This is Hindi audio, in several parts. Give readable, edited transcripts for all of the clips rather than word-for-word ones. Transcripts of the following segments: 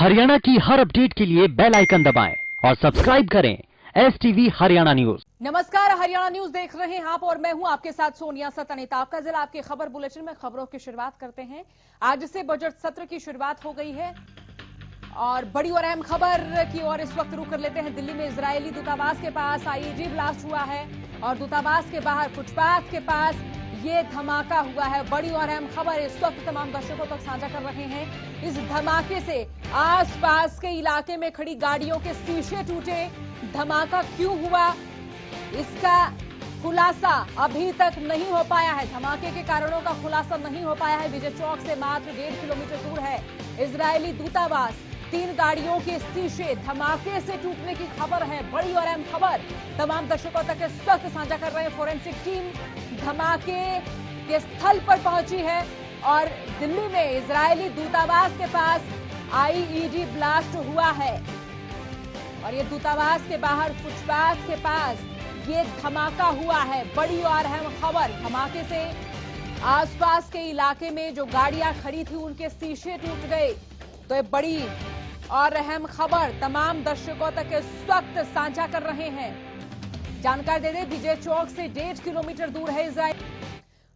हरियाणा की हर अपडेट के लिए बेल आइकन दबाएं और सब्सक्राइब करें STV हरियाणा न्यूज। नमस्कार, हरियाणा न्यूज देख रहे हैं आप और मैं हूं आपके साथ सोनिया सतनेता। आपका जिला आपके खबर बुलेटिन में खबरों की शुरुआत करते हैं। आज से बजट सत्र की शुरुआत हो गई है और बड़ी और अहम खबर की ओर इस वक्त रुख कर लेते हैं। दिल्ली में इजरायली दूतावास के पास IED ब्लास्ट हुआ है और दूतावास के बाहर फुटपाथ के पास ये धमाका हुआ है। बड़ी और अहम खबर इस वक्त तमाम दर्शकों तक साझा कर रहे हैं। इस धमाके से आसपास के इलाके में खड़ी गाड़ियों के शीशे टूटे। धमाका क्यों हुआ, इसका खुलासा अभी तक नहीं हो पाया है। धमाके के कारणों का खुलासा नहीं हो पाया है। विजय चौक से मात्र 1.5 किलोमीटर दूर है इजरायली दूतावास। 3 गाड़ियों के शीशे धमाके से टूटने की खबर है। बड़ी और अहम खबर तमाम दर्शकों तक इस वक्त साझा कर रहे हैं। फोरेंसिक टीम धमाके के स्थल पर पहुंची है और दिल्ली में इजरायली दूतावास के पास IED ब्लास्ट हुआ है और ये दूतावास के बाहर फुटपाथ के पास ये धमाका हुआ है। बड़ी और अहम खबर, धमाके से आसपास के इलाके में जो गाड़ियां खड़ी थी उनके शीशे टूट गए। तो ये बड़ी और अहम खबर तमाम दर्शकों तक इस वक्त साझा कर रहे हैं। जानकारी दे दें, विजय चौक से 1.5 किलोमीटर दूर है इजराइल।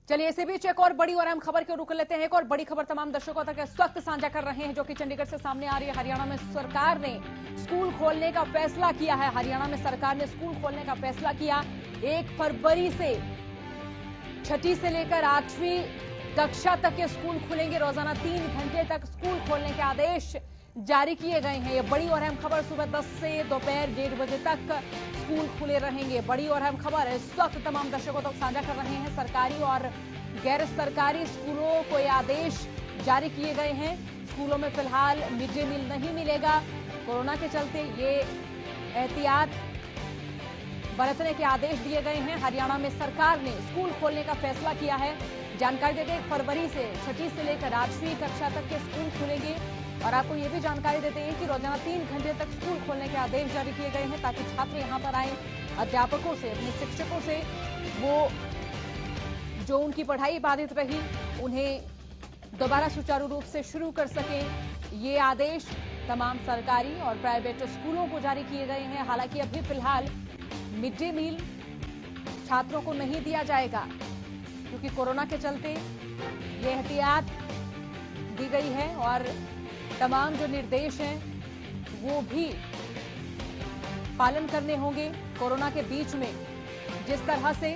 चलिए इसे भी चेक और बड़ी और अहम खबर के रुख लेते हैं। एक और बड़ी खबर तमाम दर्शकों तक इस वक्त साझा कर रहे हैं जो कि चंडीगढ़ से सामने आ रही है। हरियाणा में सरकार ने स्कूल खोलने का फैसला किया है। हरियाणा में सरकार ने स्कूल खोलने का फैसला किया। 1 फरवरी से 6ठी से लेकर 8वीं कक्षा तक के स्कूल खुलेंगे। रोजाना 3 घंटे तक स्कूल खोलने के आदेश जारी किए गए हैं। ये बड़ी और अहम खबर, सुबह 10 से दोपहर 1:30 बजे तक स्कूल खुले रहेंगे। बड़ी और अहम खबर इस वक्त तमाम दर्शकों तक साझा कर रहे हैं। सरकारी और गैर सरकारी स्कूलों को ये आदेश जारी किए गए हैं। स्कूलों में फिलहाल मिड डे मील नहीं मिलेगा। कोरोना के चलते ये एहतियात बरतने के आदेश दिए गए हैं। हरियाणा में सरकार ने स्कूल खोलने का फैसला किया है। जानकारी देते 1 फरवरी से 6ठी से लेकर 8वीं कक्षा तक के स्कूल खुलेंगे और आपको ये भी जानकारी देते हैं कि रोजाना 3 घंटे तक स्कूल खोलने के आदेश जारी किए गए हैं ताकि छात्र यहां पर आए, अध्यापकों से, अपने शिक्षकों से वो जो उनकी पढ़ाई बाधित रही उन्हें दोबारा सुचारू रूप से शुरू कर सकें। ये आदेश तमाम सरकारी और प्राइवेट स्कूलों को जारी किए गए हैं। हालांकि अभी फिलहाल मिड डे मील छात्रों को नहीं दिया जाएगा क्योंकि कोरोना के चलते ये एहतियात दी गई है और तमाम जो निर्देश हैं वो भी पालन करने होंगे। कोरोना के बीच में जिस तरह से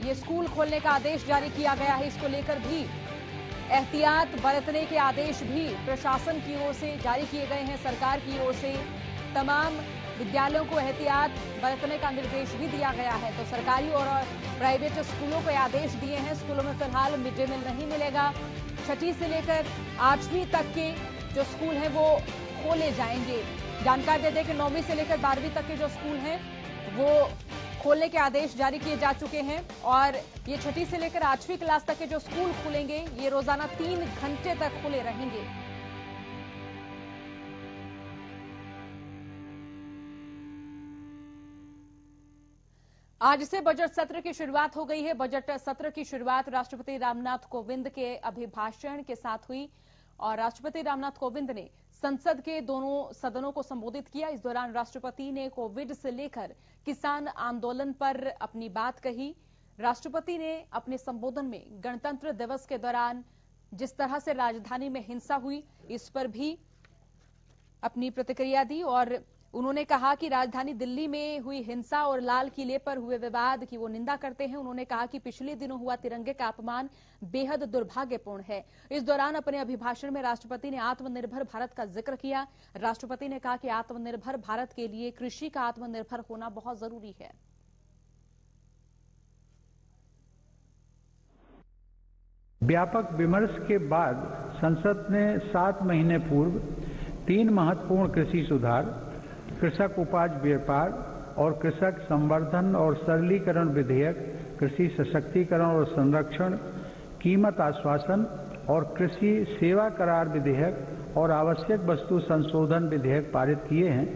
ये स्कूल खोलने का आदेश जारी किया गया है, इसको लेकर भी एहतियात बरतने के आदेश भी प्रशासन की ओर से जारी किए गए हैं। सरकार की ओर से तमाम विद्यालयों को एहतियात बरतने का निर्देश भी दिया गया है। तो सरकारी और प्राइवेट स्कूलों को आदेश दिए हैं। स्कूलों में फिलहाल मिड डे मील नहीं मिलेगा। 6ठी से लेकर 8वीं तक के जो स्कूल हैं वो खोले जाएंगे। जानकारी दे दें कि 9वीं से लेकर 12वीं तक के जो स्कूल हैं वो खोलने के आदेश जारी किए जा चुके हैं और ये 6ठी से लेकर 8वीं क्लास तक के जो स्कूल खुलेंगे ये रोजाना 3 घंटे तक खुले रहेंगे। आज से बजट सत्र की शुरुआत हो गई है। बजट सत्र की शुरुआत राष्ट्रपति रामनाथ कोविंद के अभिभाषण के साथ हुई और राष्ट्रपति रामनाथ कोविंद ने संसद के दोनों सदनों को संबोधित किया। इस दौरान राष्ट्रपति ने कोविड से लेकर किसान आंदोलन पर अपनी बात कही। राष्ट्रपति ने अपने संबोधन में गणतंत्र दिवस के दौरान जिस तरह से राजधानी में हिंसा हुई इस पर भी अपनी प्रतिक्रिया दी और उन्होंने कहा कि राजधानी दिल्ली में हुई हिंसा और लाल किले पर हुए विवाद की वो निंदा करते हैं। उन्होंने कहा कि पिछले दिनों हुआ तिरंगे का अपमान बेहद दुर्भाग्यपूर्ण है। इस दौरान अपने अभिभाषण में राष्ट्रपति ने आत्मनिर्भर भारत का जिक्र किया। राष्ट्रपति ने कहा कि आत्मनिर्भर भारत के लिए कृषि का आत्मनिर्भर होना बहुत जरूरी है। व्यापक विमर्श के बाद संसद ने 7 महीने पूर्व 3 महत्वपूर्ण कृषि सुधार, कृषक उपज व्यापार और कृषक संवर्धन और सरलीकरण विधेयक, कृषि सशक्तिकरण और संरक्षण, कीमत आश्वासन और कृषि सेवा करार विधेयक और आवश्यक वस्तु संशोधन विधेयक पारित किए हैं।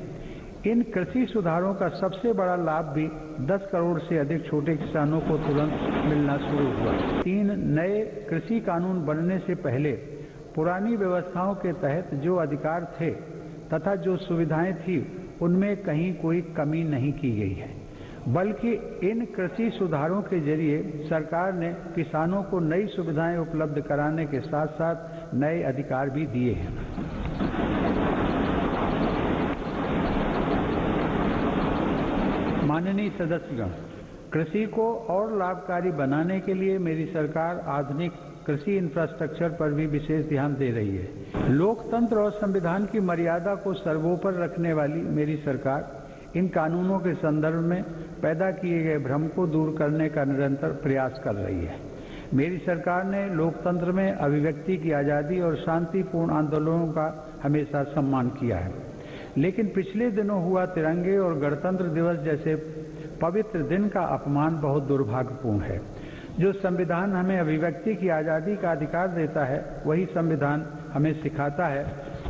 इन कृषि सुधारों का सबसे बड़ा लाभ भी 10 करोड़ से अधिक छोटे किसानों को तुरंत मिलना शुरू हुआ। 3 नए कृषि कानून बनने से पहले पुरानी व्यवस्थाओं के तहत जो अधिकार थे तथा जो सुविधाएं थी उनमें कहीं कोई कमी नहीं की गई है, बल्कि इन कृषि सुधारों के जरिए सरकार ने किसानों को नई सुविधाएं उपलब्ध कराने के साथ साथ नए अधिकार भी दिए हैं। माननीय सदस्यगण, कृषि को और लाभकारी बनाने के लिए मेरी सरकार आधुनिक कृषि इंफ्रास्ट्रक्चर पर भी विशेष ध्यान दे रही है। लोकतंत्र और संविधान की मर्यादा को सर्वोपरि रखने वाली मेरी सरकार इन कानूनों के संदर्भ में पैदा किए गए भ्रम को दूर करने का निरंतर प्रयास कर रही है। मेरी सरकार ने लोकतंत्र में अभिव्यक्ति की आजादी और शांतिपूर्ण आंदोलनों का हमेशा सम्मान किया है, लेकिन पिछले दिनों हुआ तिरंगे और गणतंत्र दिवस जैसे पवित्र दिन का अपमान बहुत दुर्भाग्यपूर्ण है। जो संविधान हमें अभिव्यक्ति की आजादी का अधिकार देता है, वही संविधान हमें सिखाता है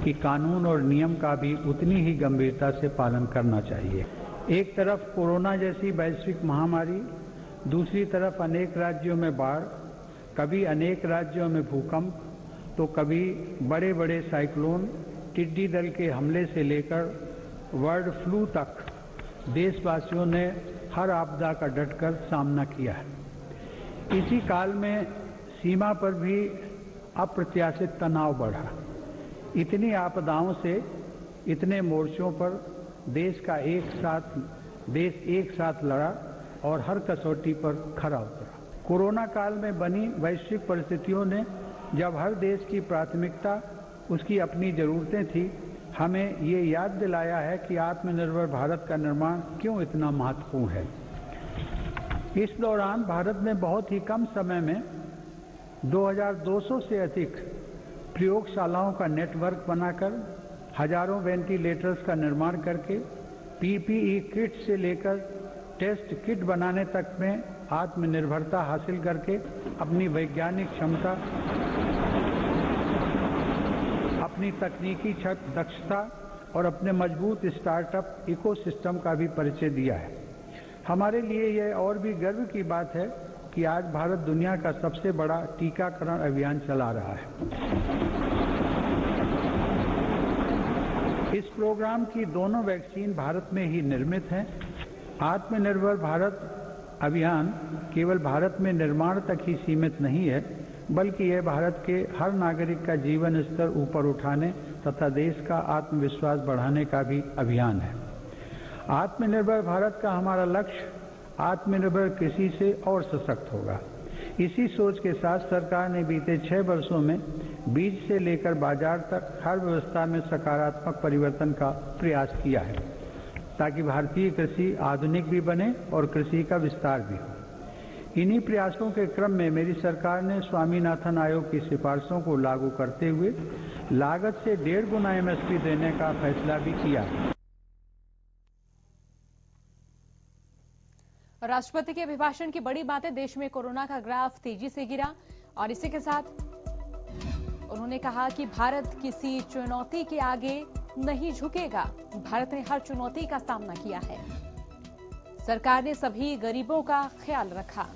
कि कानून और नियम का भी उतनी ही गंभीरता से पालन करना चाहिए। एक तरफ कोरोना जैसी वैश्विक महामारी, दूसरी तरफ अनेक राज्यों में बाढ़, कभी अनेक राज्यों में भूकंप, तो कभी बड़े बड़े साइक्लोन, टिड्डी दल के हमले से लेकर बर्ड फ्लू तक देशवासियों ने हर आपदा का डटकर सामना किया है। इसी काल में सीमा पर भी अप्रत्याशित तनाव बढ़ा। इतनी आपदाओं से, इतने मोर्चों पर देश एक साथ लड़ा और हर कसौटी पर खरा उतरा। कोरोना काल में बनी वैश्विक परिस्थितियों ने, जब हर देश की प्राथमिकता उसकी अपनी जरूरतें थी, हमें ये याद दिलाया है कि आत्मनिर्भर भारत का निर्माण क्यों इतना महत्वपूर्ण है। इस दौरान भारत ने बहुत ही कम समय में 2200 से अधिक प्रयोगशालाओं का नेटवर्क बनाकर, हजारों वेंटिलेटर्स का निर्माण करके, पीपीई किट से लेकर टेस्ट किट बनाने तक में आत्मनिर्भरता हासिल करके अपनी वैज्ञानिक क्षमता, अपनी तकनीकी दक्षता और अपने मजबूत स्टार्टअप इकोसिस्टम का भी परिचय दिया है। हमारे लिए यह और भी गर्व की बात है कि आज भारत दुनिया का सबसे बड़ा टीकाकरण अभियान चला रहा है। इस प्रोग्राम की दोनों वैक्सीन भारत में ही निर्मित हैं। आत्मनिर्भर भारत अभियान केवल भारत में निर्माण तक ही सीमित नहीं है, बल्कि यह भारत के हर नागरिक का जीवन स्तर ऊपर उठाने तथा देश का आत्मविश्वास बढ़ाने का भी अभियान है। आत्मनिर्भर भारत का हमारा लक्ष्य आत्मनिर्भर कृषि से और सशक्त होगा। इसी सोच के साथ सरकार ने बीते 6 वर्षों में बीज से लेकर बाजार तक हर व्यवस्था में सकारात्मक परिवर्तन का प्रयास किया है, ताकि भारतीय कृषि आधुनिक भी बने और कृषि का विस्तार भी हो। इन्हीं प्रयासों के क्रम में मेरी सरकार ने स्वामीनाथन आयोग की सिफारिशों को लागू करते हुए लागत से 1.5 गुना एमएसपी देने का फैसला भी किया। राष्ट्रपति के अभिभाषण की बड़ी बातें। देश में कोरोना का ग्राफ तेजी से गिरा और इसी के साथ उन्होंने कहा कि भारत किसी चुनौती के आगे नहीं झुकेगा। भारत ने हर चुनौती का सामना किया है। सरकार ने सभी गरीबों का ख्याल रखा।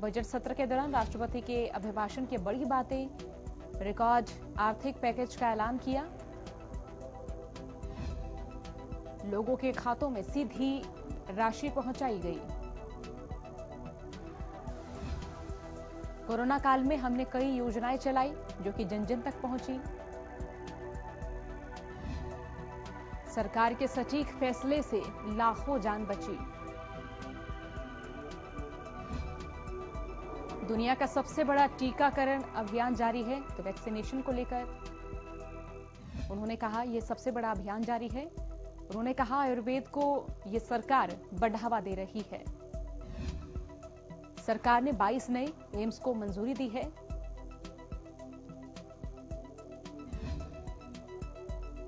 बजट सत्र के दौरान राष्ट्रपति के अभिभाषण की बड़ी बातें, रिकॉर्ड आर्थिक पैकेज का ऐलान किया। लोगों के खातों में सीधी राशि पहुंचाई गई। कोरोना काल में हमने कई योजनाएं चलाई जो कि जन जन तक पहुंची। सरकार के सटीक फैसले से लाखों जान बची। दुनिया का सबसे बड़ा टीकाकरण अभियान जारी है। तो वैक्सीनेशन को लेकर उन्होंने कहा यह सबसे बड़ा अभियान जारी है। उन्होंने कहा आयुर्वेद को ये सरकार बढ़ावा दे रही है। सरकार ने 22 नए एम्स को मंजूरी दी है।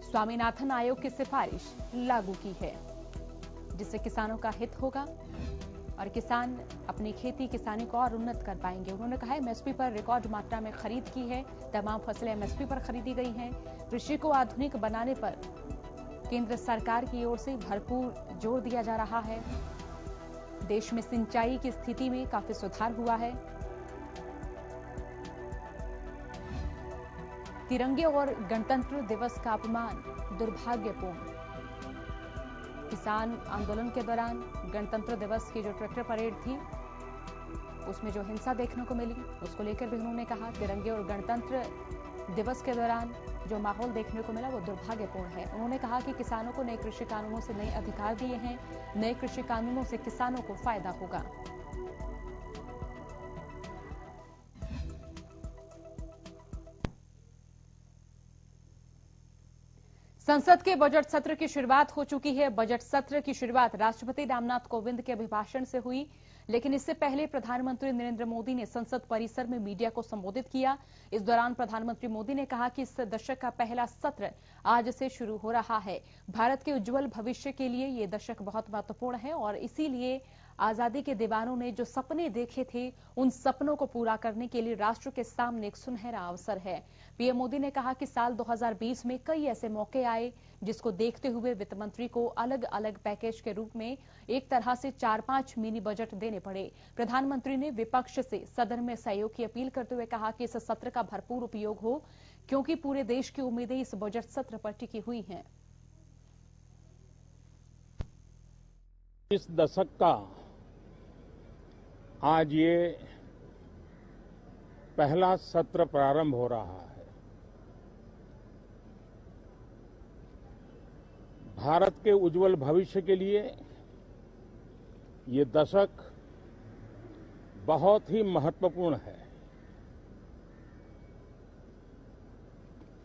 स्वामीनाथन आयोग की सिफारिश लागू की है, जिससे किसानों का हित होगा और किसान अपनी खेती किसानी को और उन्नत कर पाएंगे। उन्होंने कहा एमएसपी पर रिकॉर्ड मात्रा में खरीद की है। तमाम फसलें एमएसपी पर खरीदी गई हैं। कृषि को आधुनिक बनाने पर केंद्र सरकार की ओर से भरपूर जोर दिया जा रहा है। देश में सिंचाई की स्थिति में काफी सुधार हुआ है। तिरंगे और गणतंत्र दिवस का अपमान दुर्भाग्यपूर्ण। किसान आंदोलन के दौरान गणतंत्र दिवस की जो ट्रैक्टर परेड थी उसमें जो हिंसा देखने को मिली उसको लेकर भी उन्होंने कहा तिरंगे और गणतंत्र दिवस के दौरान जो माहौल देखने को मिला वो दुर्भाग्यपूर्ण है। उन्होंने कहा कि किसानों को नए कृषि कानूनों से नए अधिकार दिए हैं, नए कृषि कानूनों से किसानों को फायदा होगा। संसद के बजट सत्र की शुरुआत हो चुकी है। बजट सत्र की शुरुआत राष्ट्रपति रामनाथ कोविंद के अभिभाषण से हुई, लेकिन इससे पहले प्रधानमंत्री नरेंद्र मोदी ने संसद परिसर में मीडिया को संबोधित किया। इस दौरान प्रधानमंत्री मोदी ने कहा कि इस दशक का पहला सत्र आज से शुरू हो रहा है। भारत के उज्जवल भविष्य के लिए ये दशक बहुत महत्वपूर्ण है और इसीलिए आजादी के दीवानों ने जो सपने देखे थे उन सपनों को पूरा करने के लिए राष्ट्र के सामने एक सुनहरा अवसर है। पीएम मोदी ने कहा कि साल 2020 में कई ऐसे मौके आए जिसको देखते हुए वित्त मंत्री को अलग अलग पैकेज के रूप में एक तरह से 4-5 मिनी बजट देने पड़े। प्रधानमंत्री ने विपक्ष से सदन में सहयोग की अपील करते हुए कहा कि इस सत्र का भरपूर उपयोग हो क्योंकि पूरे देश की उम्मीदें इस बजट सत्र पर टिकी हुई हैं। इस दशक का आज ये पहला सत्र प्रारंभ हो रहा है। भारत के उज्जवल भविष्य के लिए ये दशक बहुत ही महत्वपूर्ण है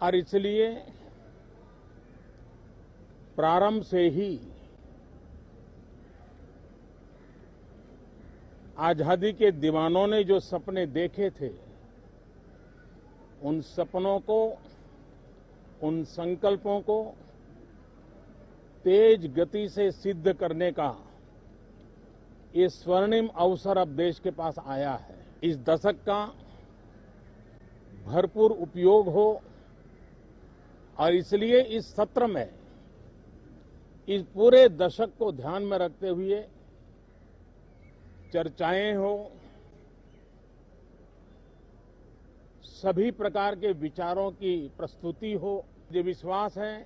और इसलिए प्रारंभ से ही आजादी के दीवानों ने जो सपने देखे थे उन सपनों को, उन संकल्पों को तेज गति से सिद्ध करने का ये स्वर्णिम अवसर अब देश के पास आया है। इस दशक का भरपूर उपयोग हो और इसलिए इस सत्र में इस पूरे दशक को ध्यान में रखते हुए चर्चाएं हो, सभी प्रकार के विचारों की प्रस्तुति हो। मुझे विश्वास है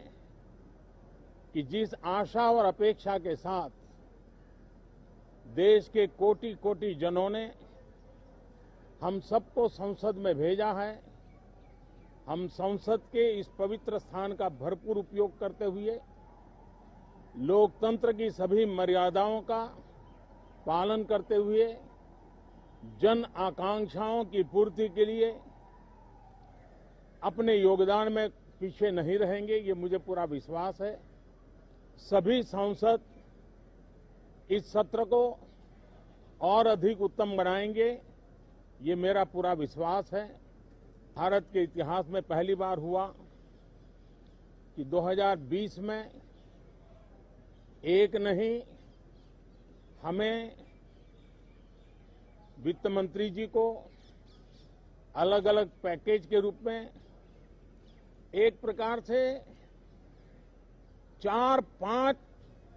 कि जिस आशा और अपेक्षा के साथ देश के कोटि कोटि जनों ने हम सबको संसद में भेजा है, हम संसद के इस पवित्र स्थान का भरपूर उपयोग करते हुए लोकतंत्र की सभी मर्यादाओं का पालन करते हुए जन आकांक्षाओं की पूर्ति के लिए अपने योगदान में पीछे नहीं रहेंगे, ये मुझे पूरा विश्वास है। सभी सांसद इस सत्र को और अधिक उत्तम बनाएंगे, ये मेरा पूरा विश्वास है। भारत के इतिहास में पहली बार हुआ कि 2020 में एक नहीं, हमें वित्त मंत्री जी को अलग अलग पैकेज के रूप में एक प्रकार से 4-5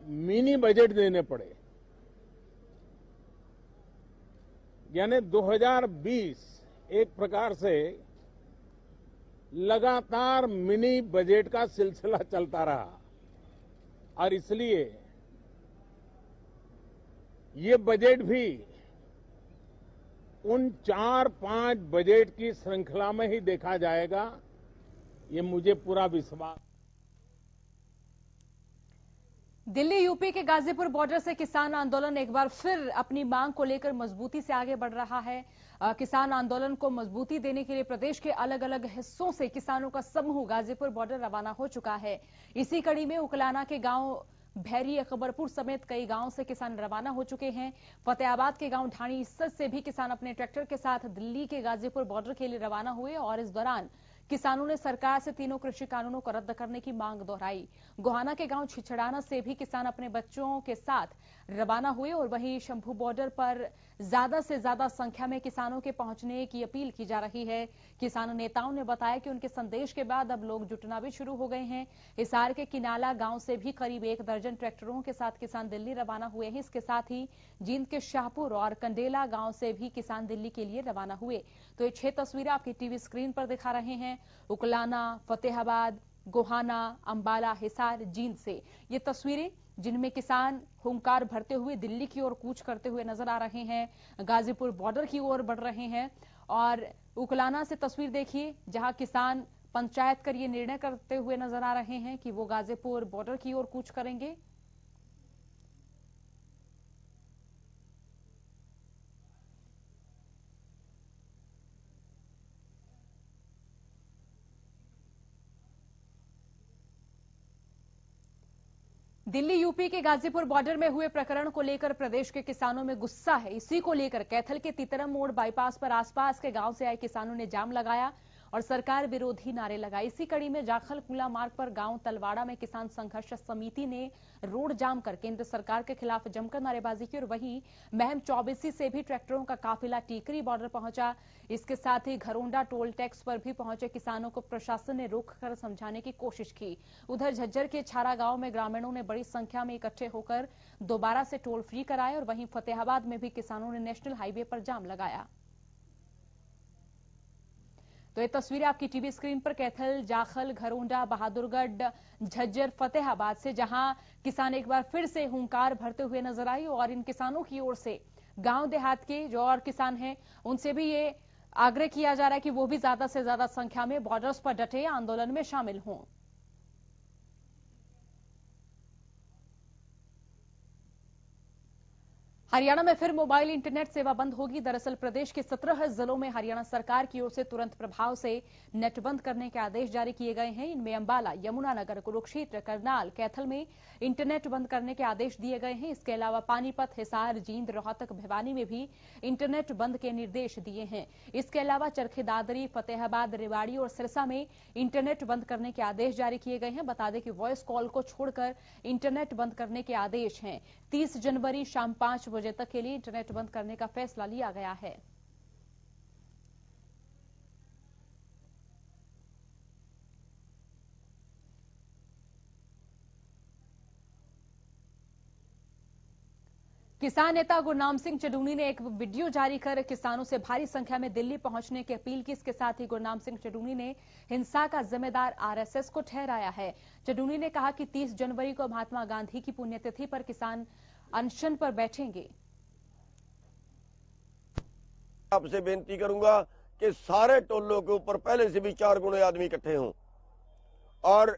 मिनी बजट देने पड़े। यानी 2020 एक प्रकार से लगातार मिनी बजट का सिलसिला चलता रहा और इसलिए ये बजट भी उन 4-5 बजट की श्रृंखला में ही देखा जाएगा, ये मुझे पूरा विश्वास। दिल्ली यूपी के गाजीपुर बॉर्डर से किसान आंदोलन एक बार फिर अपनी मांग को लेकर मजबूती से आगे बढ़ रहा है। किसान आंदोलन को मजबूती देने के लिए प्रदेश के अलग अलग हिस्सों से किसानों का समूह गाजीपुर बॉर्डर रवाना हो चुका है। इसी कड़ी में उकलाना के गांव भैरी अकबरपुर समेत कई गांवों से किसान रवाना हो चुके हैं। फतेहाबाद के गांव ढाणी इस्सत से भी किसान अपने ट्रैक्टर के साथ दिल्ली के गाजीपुर बॉर्डर के लिए रवाना हुए और इस दौरान किसानों ने सरकार से तीनों कृषि कानूनों को रद्द करने की मांग दोहराई। गोहाना के गांव छिछड़ाना से भी किसान अपने बच्चों के साथ रवाना हुए और वहीं शंभू बॉर्डर पर ज्यादा से ज्यादा संख्या में किसानों के पहुंचने की अपील की जा रही है। किसान नेताओं ने बताया कि उनके संदेश के बाद अब लोग जुटना भी शुरू हो गए हैं। हिसार के किनाला गांव से भी करीब 1 दर्जन ट्रैक्टरों के साथ किसान दिल्ली रवाना हुए हैं। इसके साथ ही जींद के शाहपुर और कंडेला गांव से भी किसान दिल्ली के लिए रवाना हुए। तो ये 6 तस्वीरें आपकी टीवी स्क्रीन पर दिखा रहे हैं। उकलाना, फतेहाबाद, गोहाना, अंबाला, हिसार, जींद से ये तस्वीरें जिनमें किसान हुंकार भरते हुए दिल्ली की ओर कूच करते हुए नजर आ रहे हैं, गाजीपुर बॉर्डर की ओर बढ़ रहे हैं। और उकलाना से तस्वीर देखिए जहां किसान पंचायत कर ये निर्णय करते हुए नजर आ रहे हैं कि वो गाजीपुर बॉर्डर की ओर कूच करेंगे। दिल्ली यूपी के गाजीपुर बॉर्डर में हुए प्रकरण को लेकर प्रदेश के किसानों में गुस्सा है। इसी को लेकर कैथल के तीतरम मोड़ बाईपास पर आसपास के गांव से आए किसानों ने जाम लगाया और सरकार विरोधी नारे लगाए। इसी कड़ी में जाखल कुला मार्ग पर गांव तलवाड़ा में किसान संघर्ष समिति ने रोड जाम कर केंद्र सरकार के खिलाफ जमकर नारेबाजी की और वहीं महम चौबीसी से भी ट्रैक्टरों का काफिला टीकरी बॉर्डर पहुंचा। इसके साथ ही घरोंडा टोल टैक्स पर भी पहुंचे किसानों को प्रशासन ने रोककर समझाने की कोशिश की। उधर झज्जर के छारा गांव में ग्रामीणों ने बड़ी संख्या में इकट्ठे होकर दोबारा से टोल फ्री कराए और वहीं फतेहाबाद में भी किसानों ने नेशनल हाईवे पर जाम लगाया। तो ये तस्वीरें आपकी टीवी स्क्रीन पर कैथल, जाखल, घरोंडा, बहादुरगढ़, झज्जर, फतेहाबाद से जहां किसान एक बार फिर से हुंकार भरते हुए नजर आई और इन किसानों की ओर से गांव देहात के जो और किसान हैं उनसे भी ये आग्रह किया जा रहा है कि वो भी ज्यादा से ज्यादा संख्या में बॉर्डर्स पर डटे आंदोलन में शामिल हों। हरियाणा में फिर मोबाइल इंटरनेट सेवा बंद होगी। दरअसल प्रदेश के 17 जिलों में हरियाणा सरकार की ओर से तुरंत प्रभाव से नेट बंद करने के आदेश जारी किए गए हैं। इनमें अंबाला, यमुनानगर, कुरुक्षेत्र, करनाल, कैथल में इंटरनेट बंद करने के आदेश दिए गए हैं। इसके अलावा पानीपत, हिसार, जींद, रोहतक, भिवानी में भी इंटरनेट बंद के निर्देश दिए हैं। इसके अलावा चरखी दादरी, फतेहाबाद, रेवाड़ी और सिरसा में इंटरनेट बंद करने के आदेश जारी किए गए हैं। बता दें कि वॉइस कॉल को छोड़कर इंटरनेट बंद करने के आदेश हैं। 30 जनवरी शाम 5 बजे तक के लिए इंटरनेट बंद करने का फैसला लिया गया है। किसान नेता गुरनाम सिंह चडूनी ने एक वीडियो जारी कर किसानों से भारी संख्या में दिल्ली पहुंचने की अपील की। इसके साथ ही गुरनाम सिंह चडूनी ने हिंसा का जिम्मेदार आरएसएस को ठहराया है। चडूनी ने कहा कि 30 जनवरी को महात्मा गांधी की पुण्यतिथि पर किसान अनशन पर बैठेंगे। आपसे बेनती करूंगा कि सारे टोलों के ऊपर पहले से भी 4 गुने आदमी इकट्ठे हों और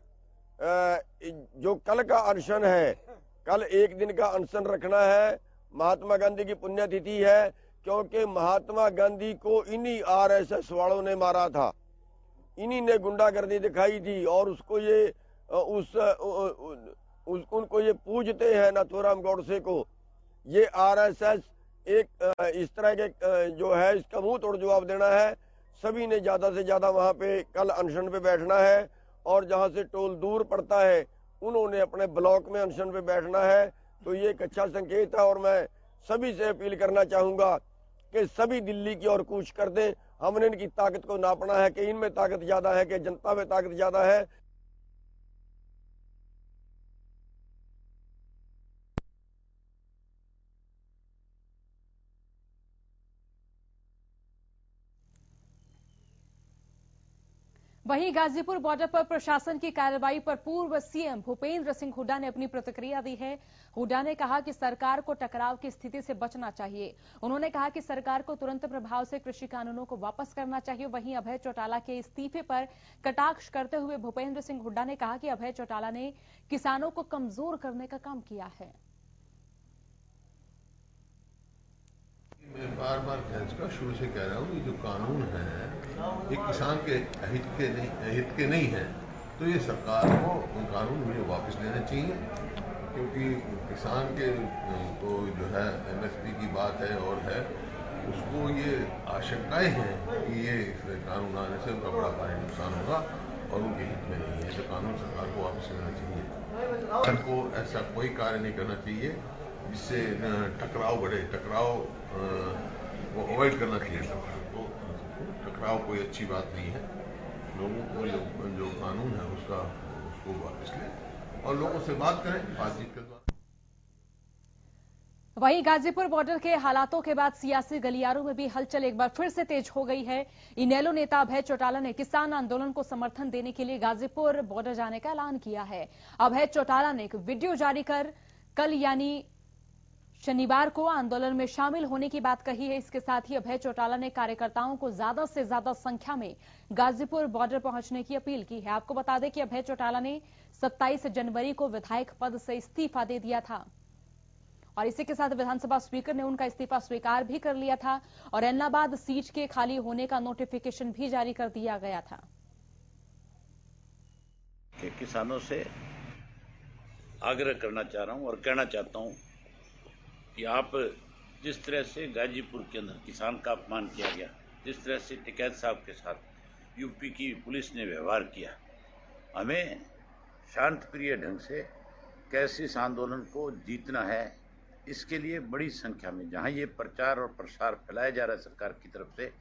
जो कल का अनशन है, कल 1 दिन का अनशन रखना है। महात्मा गांधी की पुण्यतिथि है, क्योंकि महात्मा गांधी को इन्हीं आरएसएस वालों ने मारा था, इन्हीं ने गुंडागर्दी दिखाई थी और उसको ये उनको ये पूजते हैं नाथूराम गोडसे को। ये आरएसएस एक इस तरह के जो है इसका मुंह तोड़ जवाब देना है। सभी ने ज्यादा से ज्यादा वहां पे कल अनशन पे बैठना है और जहां से टोल दूर पड़ता है उन्होंने अपने ब्लॉक में अनशन पे बैठना है। तो ये एक अच्छा संकेत है और मैं सभी से अपील करना चाहूंगा कि सभी दिल्ली की ओर कूच कर दें। हमने इनकी ताकत को नापना है कि इनमें ताकत ज्यादा है कि जनता में ताकत ज्यादा है। वहीं गाजीपुर बॉर्डर पर प्रशासन की कार्रवाई पर पूर्व सीएम भूपेंद्र सिंह हुड्डा ने अपनी प्रतिक्रिया दी है। हुड्डा ने कहा कि सरकार को टकराव की स्थिति से बचना चाहिए। उन्होंने कहा कि सरकार को तुरंत प्रभाव से कृषि कानूनों को वापस करना चाहिए। वहीं अभय चौटाला के इस्तीफे पर कटाक्ष करते हुए भूपेंद्र सिंह हुड्डा ने कहा कि अभय चौटाला ने किसानों को कमजोर करने का काम किया है। मैं बार बार का शुरू से कह रहा हूँ, ये जो कानून है ये किसान के हित के नहीं है, तो ये सरकार को उन कानून मुझे वापस लेना चाहिए, क्योंकि किसान के को जो है एमएसपी की बात है और है उसको ये आशंकाएं हैं कि ये कानून आने से उनका बड़ा भारी नुकसान होगा और उनके हित में नहीं है। तो कानून सरकार को वापस लेना चाहिए। सरकार को ऐसा कोई कार्य नहीं करना चाहिए जिससे टकराव बढ़े। टकराव वो अवॉइड करना चाहिए टकराव कोई अच्छी बात नहीं है। लोगों को जो कानून है उसको वापस लें और लोगों से बात करें बातचीत के द्वारा। वहीं गाजीपुर बॉर्डर के हालातों के बाद सियासी गलियारों में भी हलचल एक बार फिर से तेज हो गई है। इनेलो नेता अभय चौटाला ने किसान आंदोलन को समर्थन देने के लिए गाजीपुर बॉर्डर जाने का ऐलान किया है। अभय चौटाला ने एक वीडियो जारी कर कल यानी शनिवार को आंदोलन में शामिल होने की बात कही है। इसके साथ ही अभय चौटाला ने कार्यकर्ताओं को ज्यादा से ज्यादा संख्या में गाजीपुर बॉर्डर पहुंचने की अपील की है। आपको बता दें कि अभय चौटाला ने 27 जनवरी को विधायक पद से इस्तीफा दे दिया था और इसी के साथ विधानसभा स्पीकर ने उनका इस्तीफा स्वीकार भी कर लिया था और ऐलनाबाद सीट के खाली होने का नोटिफिकेशन भी जारी कर दिया गया था। कि किसानों से आग्रह करना चाह रहा हूं और कहना चाहता हूं कि आप जिस तरह से गाजीपुर के अंदर किसान का अपमान किया गया, जिस तरह से टिकैत साहब के साथ यूपी की पुलिस ने व्यवहार किया, हमें शांत प्रिय ढंग से कैसे इस आंदोलन को जीतना है, इसके लिए बड़ी संख्या में जहां ये प्रचार और प्रसार फैलाया जा रहा है, सरकार की तरफ से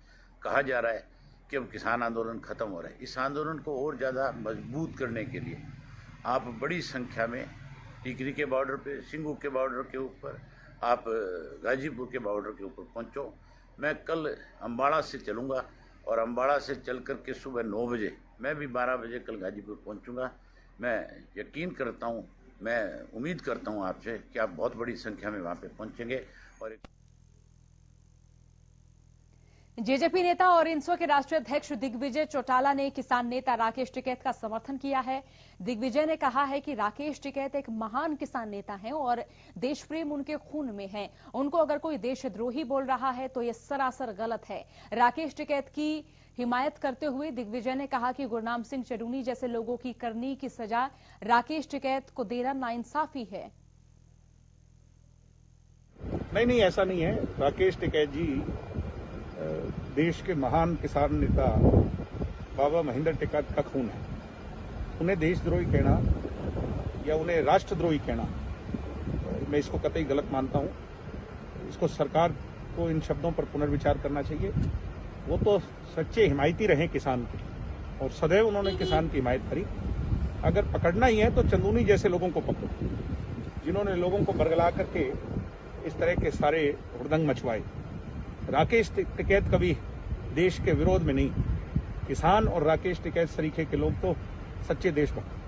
कहा जा रहा है कि अब किसान आंदोलन खत्म हो रहा है, इस आंदोलन को और ज़्यादा मजबूत करने के लिए आप बड़ी संख्या में टिकरी के बॉर्डर पे, सिंगू के बॉर्डर के ऊपर, आप गाजीपुर के बॉर्डर के ऊपर पहुंचो। मैं कल अम्बाड़ा से चलूँगा और अम्बाड़ा से चल कर के सुबह 9 बजे मैं भी 12 बजे कल गाजीपुर पहुंचूंगा। मैं यकीन करता हूं, मैं उम्मीद करता हूं आपसे कि आप बहुत बड़ी संख्या में वहां पे पहुंचेंगे। और जेजेपी नेता और इंसो के राष्ट्रीय अध्यक्ष दिग्विजय चौटाला ने किसान नेता राकेश टिकैत का समर्थन किया है। दिग्विजय ने कहा है कि राकेश टिकैत एक महान किसान नेता हैं और देश प्रेम उनके खून में है। उनको अगर कोई देशद्रोही बोल रहा है तो ये सरासर गलत है। राकेश टिकैत की हिमायत करते हुए दिग्विजय ने कहा कि गुरनाम सिंह चरूनी जैसे लोगों की करनी की सजा राकेश टिकैत को देना नाइंसाफी है। नहीं, ऐसा नहीं है। राकेश टिकैत जी देश के महान किसान नेता बाबा महेंद्र टिकैत का खून है। उन्हें देशद्रोही कहना या उन्हें राष्ट्रद्रोही कहना, मैं इसको कतई गलत मानता हूं। इसको सरकार को इन शब्दों पर पुनर्विचार करना चाहिए। वो तो सच्चे हिमायती रहे किसान के और सदैव उन्होंने किसान की हिमायत करी। अगर पकड़ना ही है तो चंदूनी जैसे लोगों को पकड़ो, जिन्होंने लोगों को बरगला करके इस तरह के सारे हुड़दंग मचवाए। राकेश टिकैत कभी देश के विरोध में नहीं, किसान और राकेश टिकैत सरीखे के लोग तो सच्चे देशभक्त।